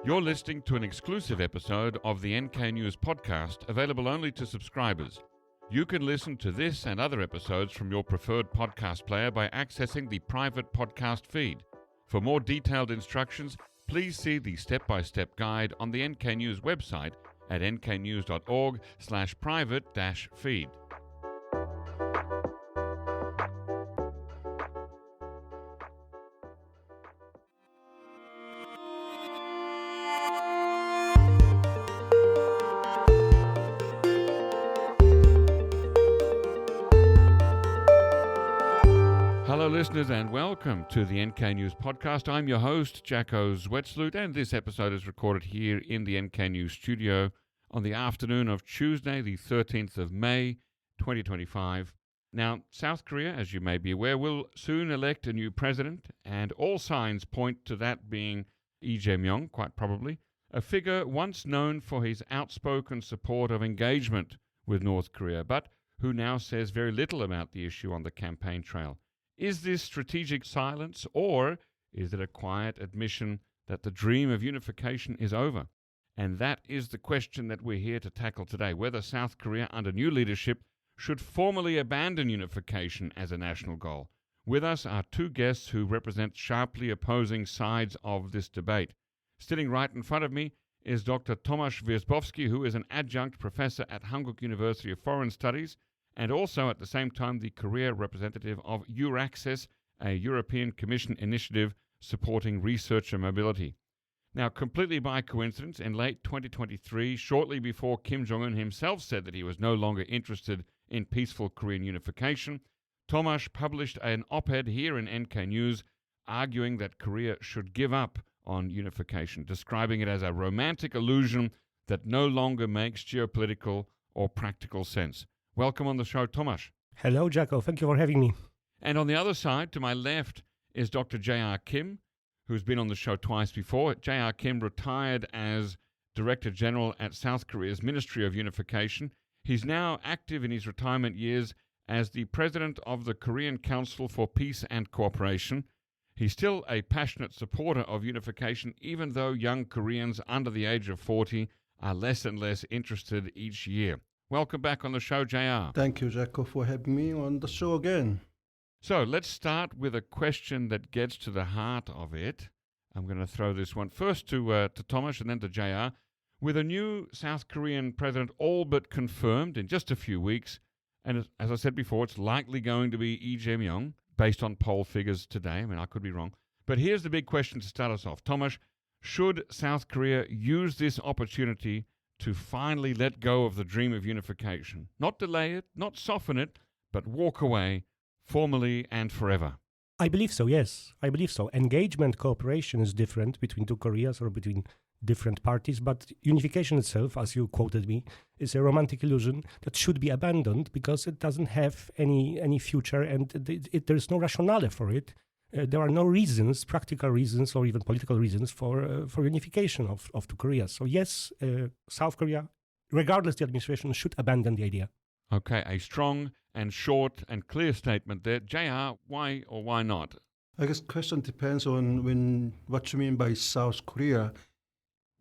You're listening to an exclusive episode of the NK News podcast, available only to subscribers. You can listen to this and other episodes from your preferred podcast player by accessing the private podcast feed. For more detailed instructions, please see the step-by-step guide on the NK News website at nknews.org/private-feed. Hello listeners and welcome to the NK News podcast. I'm your host, Jacko Zwetsloot, and this episode is recorded here in the NK News studio on the afternoon of Tuesday, the 13th of May, 2025. Now, South Korea, as you may be aware, will soon elect a new president, and all signs point to that being Lee Jae-myung, quite probably, a figure once known for his outspoken support of engagement with North Korea, but who now says very little about the issue on the campaign trail. Is this strategic silence, or is it a quiet admission that the dream of unification is over? And that is the question that we're here to tackle today, whether South Korea under new leadership should formally abandon unification as a national goal. With us are two guests who represent sharply opposing sides of this debate. Sitting right in front of me is Dr. Tomasz Wierzbowski, who is an adjunct professor at Hankuk University of Foreign Studies, and also at the same time the Korea Representative of EURAXESS, a European Commission initiative supporting researcher mobility. Now, completely by coincidence, in late 2023, shortly before Kim Jong-un himself said that he was no longer interested in peaceful Korean unification, Tomasz published an op-ed here in NK News arguing that Korea should give up on unification, describing it as a romantic illusion that no longer makes geopolitical or practical sense. Welcome on the show, Tomasz. Hello, Jacko. Thank you for having me. And on the other side, to my left, is Dr. J.R. Kim, who's been on the show twice before. J.R. Kim retired as Director General at South Korea's Ministry of Unification. He's now active in his retirement years as the President of the Korean Council for Peace and Cooperation. He's still a passionate supporter of unification, even though young Koreans under the age of 40 are less and less interested each year. Welcome back on the show, JR. Thank you, Jacko, for having me on the show again. So let's start with a question that gets to the heart of it. I'm going to throw this one first to Tomasz and then to JR. With a new South Korean president all but confirmed in just a few weeks, and as I said before, it's likely going to be Lee Jae-myung, based on poll figures today. I mean, I could be wrong. But here's the big question to start us off. Tomasz, should South Korea use this opportunity to finally let go of the dream of unification? Not delay it, not soften it, but walk away formally and forever. I believe so, yes. I believe so. Engagement, cooperation is different between two Koreas or between different parties, but unification itself, as you quoted me, is a romantic illusion that should be abandoned because it doesn't have any future and there's no rationale for it. There are no reasons, practical reasons or even political reasons for unification of two Koreas. So yes, South Korea, regardless the administration, should abandon the idea. Okay, a strong and short and clear statement there. JR, why or why not? I guess the question depends on what you mean by South Korea.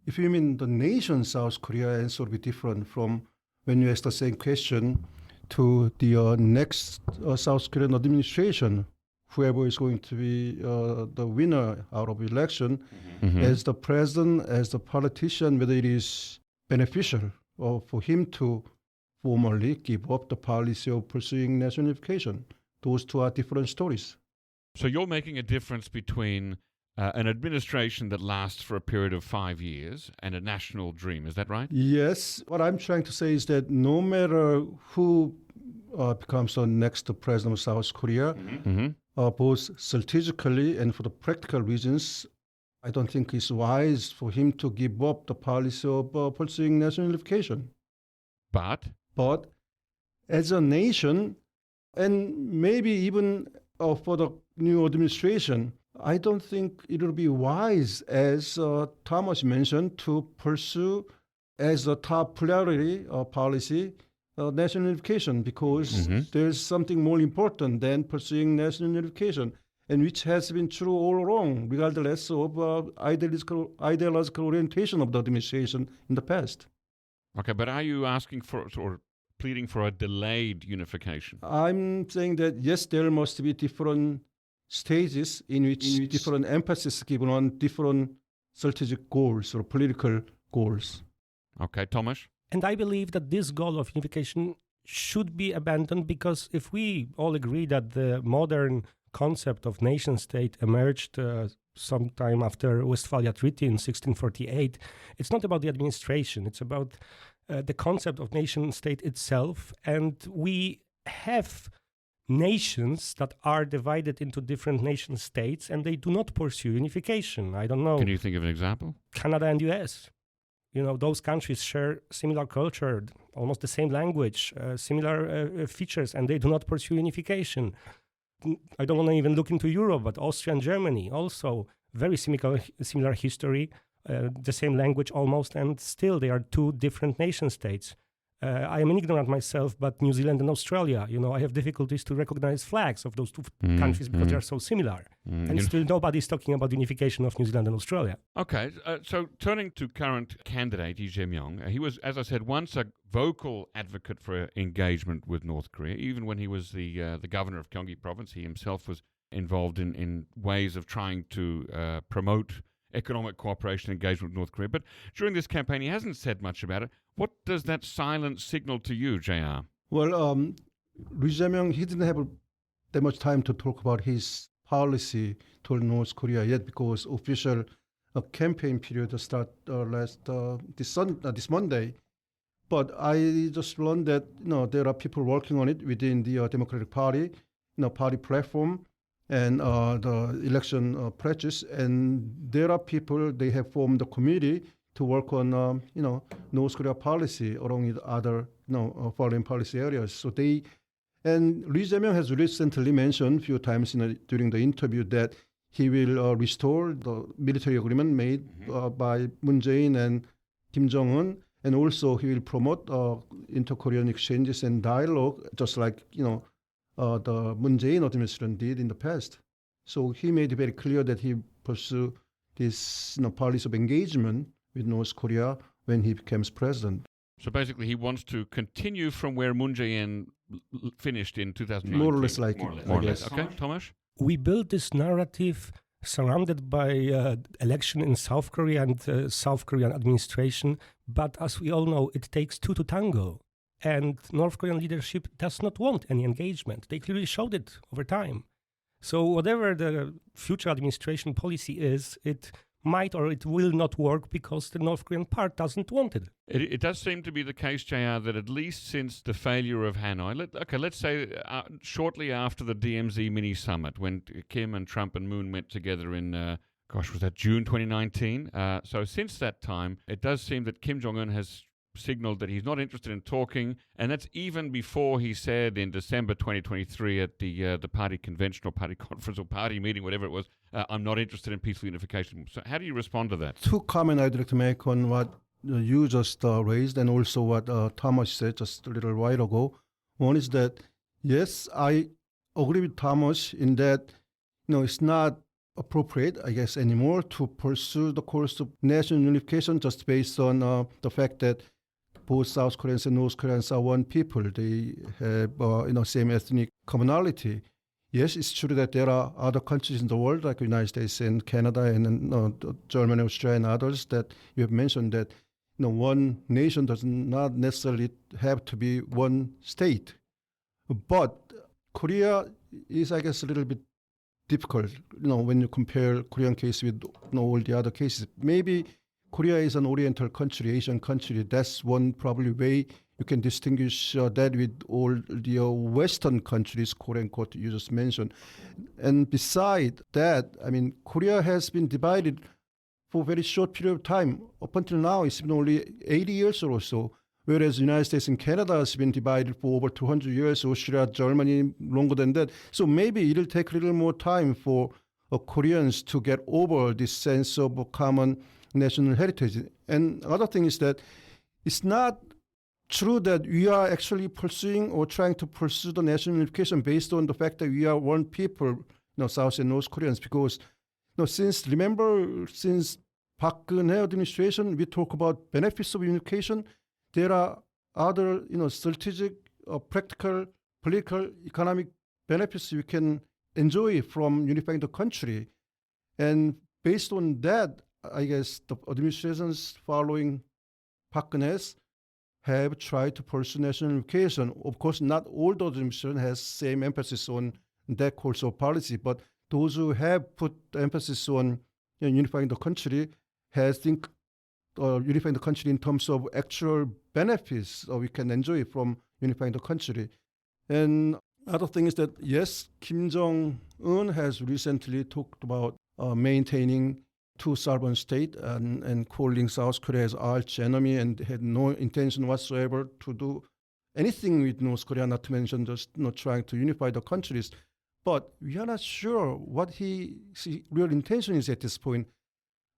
If you mean the nation South Korea, answer will be different from when you ask the same question to the next South Korean administration. Whoever is going to be the winner out of election, as the president, as the politician, whether it is beneficial for him to formally give up the policy of pursuing national unification. Those two are different stories. So you're making a difference between an administration that lasts for a period of 5 years and a national dream. Is that right? Yes. What I'm trying to say is that no matter who becomes the next president of South Korea, both strategically and for the practical reasons, I don't think it's wise for him to give up the policy of pursuing national unification. But as a nation, and maybe even for the new administration, I don't think it will be wise, as Thomas mentioned, to pursue as a top priority policy national unification, because there's something more important than pursuing national unification. and which has been true all along, regardless of ideological orientation of the administration in the past. Okay, but are you asking for or pleading for a delayed unification? I'm saying that yes, there must be different stages in which different emphasis given on different strategic goals or political goals. Okay, Tomasz? And I believe that this goal of unification should be abandoned, because if we all agree that the modern concept of nation state emerged sometime after Westphalia Treaty in 1648, it's not about the administration, it's about the concept of nation state itself. And we have nations that are divided into different nation states, and they do not pursue unification. I don't know. Can you think of an example? Canada and US. You know, those countries share similar culture, almost the same language, similar features, and they do not pursue unification. I don't want to even look into Europe, but Austria and Germany also very similar history, the same language almost, and still they are two different nation states. I am an ignorant myself, but New Zealand and Australia, you know, I have difficulties to recognize flags of those two countries because they are so similar. And still nobody's talking about unification of New Zealand and Australia. Okay, so turning to current candidate Lee Jae-myung, he was, as I said, once a vocal advocate for engagement with North Korea. Even when he was the governor of Gyeonggi province, he himself was involved in ways of trying to promote economic cooperation and engagement with North Korea. But during this campaign, he hasn't said much about it. What does that silence signal to you, JR? Well, Lee Jae-myung, he didn't have that much time to talk about his policy toward North Korea yet, because official campaign period start this Monday. But I just learned that there are people working on it within the Democratic Party, party platform, and the election pledges, and there are people, they have formed a committee to work on North Korea policy along with other foreign policy areas. So and Lee Jae-myung has recently mentioned a few times during the interview that he will restore the military agreement made by Moon Jae-in and Kim Jong-un, and also he will promote inter-Korean exchanges and dialogue, just like the Moon Jae-in administration did in the past. So he made it very clear that he pursue this policy of engagement with North Korea when he becomes president. So basically, he wants to continue from where Moon Jae-in finished in 2019. More or less like More or less. Okay, Tomasz? We built this narrative surrounded by election in South Korea and South Korean administration. But as we all know, it takes two to tango. And North Korean leadership does not want any engagement. They clearly showed it over time. So whatever the future administration policy is, it might or it will not work because the North Korean part doesn't want it. It does seem to be the case, JR, that at least since the failure of Hanoi, let's say shortly after the DMZ mini-summit, when Kim and Trump and Moon met together in, was that June 2019? So since that time, it does seem that Kim Jong-un has signaled that he's not interested in talking, and that's even before he said in December 2023 at the party convention or party conference or party meeting, whatever it was, I'm not interested in peaceful unification. So how do you respond to that? Two comments I'd like to make on what you just raised, and also what Tomasz said just a little while ago. One is that, yes, I agree with Tomasz in that it's not appropriate, I guess, anymore to pursue the course of national unification just based on the fact that both South Koreans and North Koreans are one people. They have same ethnic commonality. Yes, it's true that there are other countries in the world like the United States and Canada and Germany, Australia, and others that you have mentioned that one nation does not necessarily have to be one state. But Korea is, I guess, a little bit difficult, when you compare Korean case with all the other cases. Maybe Korea is an Oriental country, Asian country. That's one probably way you can distinguish that with all the Western countries, quote unquote, you just mentioned. And beside that, I mean, Korea has been divided for a very short period of time. Up until now, it's been only 80 years or so, whereas the United States and Canada has been divided for over 200 years, Austria, Germany, longer than that. So maybe it'll take a little more time for Koreans to get over this sense of common national heritage. And another thing is that it's not true that we are actually pursuing or trying to pursue the national unification based on the fact that we are one people South and North Koreans, because since Park Geun-hye administration, we talk about benefits of unification. There are other strategic, practical, political, economic benefits you can enjoy from unifying the country, and based on that, I guess the administrations following Park Geun-hye have tried to pursue national unification. Of course, not all the administration has same emphasis on that course of policy, but those who have put emphasis on unifying the country has think unifying the country in terms of actual benefits we can enjoy from unifying the country. And other thing is that, yes, Kim Jong-un has recently talked about maintaining two sovereign state and calling South Korea as arch enemy, and had no intention whatsoever to do anything with North Korea, not to mention just trying to unify the countries. But we are not sure what his real intention is at this point.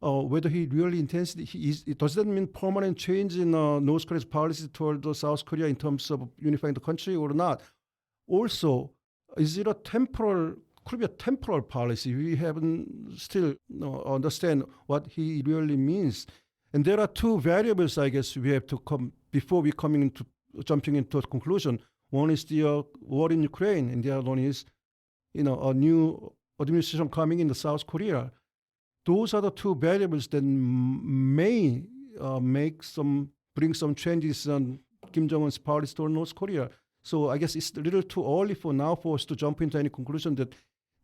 Whether he really intends, does that mean permanent change in North Korea's policy toward South Korea in terms of unifying the country or not? Also, is it could be a temporal policy? We haven't still understand what he really means. And there are two variables, I guess, we have to before we jumping into a conclusion. One is the war in Ukraine, and the other one is a new administration coming in South Korea. Those are the two variables that may bring some changes on Kim Jong-un's policy toward North Korea. So I guess it's a little too early for us to jump into any conclusion that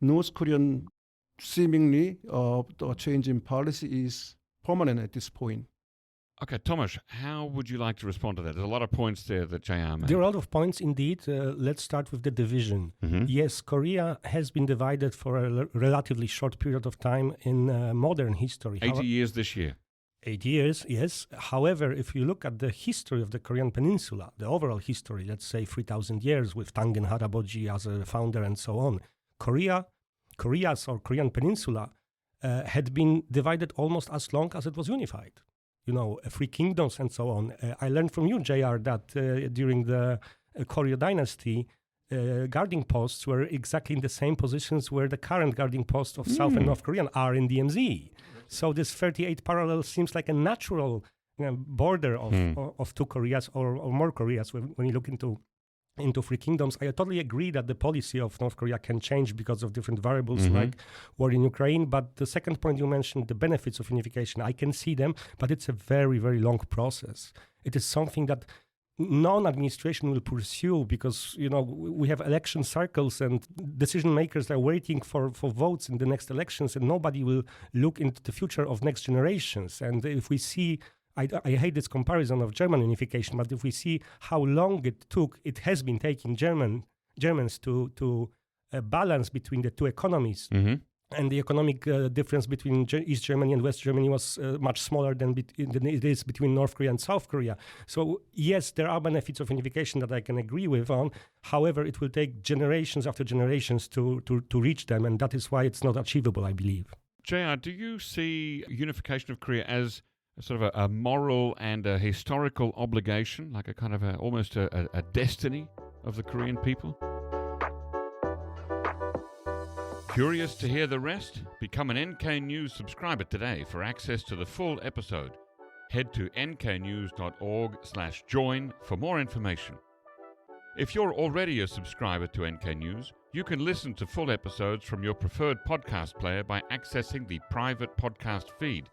North Korean seemingly the change in policy is permanent at this point. Okay, Tomasz, how would you like to respond to that? There's a lot of points there that JR made. There are a lot of points indeed. Let's start with the division. Mm-hmm. Yes, Korea has been divided for a relatively short period of time in modern history. 80 years this year. 8 years, yes. However, if you look at the history of the Korean Peninsula, the overall history, let's say 3,000 years with Tangen Haraboji as a founder and so on, Korea's or Korean Peninsula had been divided almost as long as it was unified. 3 kingdoms and so on. I learned from you, JR, that during the Korea dynasty, guarding posts were exactly in the same positions where the current guarding posts of South and North Korea are in DMZ. So this 38 parallel seems like a natural border of two Koreas or more Koreas when you look into 3 kingdoms. I totally agree that the policy of North Korea can change because of different variables like war in Ukraine. But the second point you mentioned, the benefits of unification, I can see them, but it's a very, very long process. It is something that non-administration will pursue because, we have election cycles and decision makers are waiting for votes in the next elections, and nobody will look into the future of next generations. And if we see, I hate this comparison of German unification, but if we see how long it has been taking Germans to balance between the two economies, and the economic difference between East Germany and West Germany was much smaller than it is between North Korea and South Korea. So yes, there are benefits of unification that I can agree with on. However, it will take generations after generations to reach them, and that is why it's not achievable, I believe. JR, do you see unification of Korea as sort of a moral and a historical obligation, like a kind of almost a destiny of the Korean people? Curious to hear the rest? Become an NK News subscriber today for access to the full episode. Head to nknews.org/join for more information. If you're already a subscriber to NK News, you can listen to full episodes from your preferred podcast player by accessing the private podcast feed.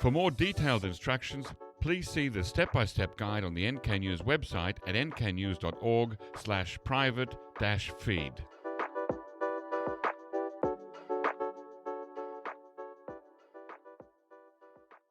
For more detailed instructions, please see the step-by-step guide on the NK News website at nknews.org/private-feed.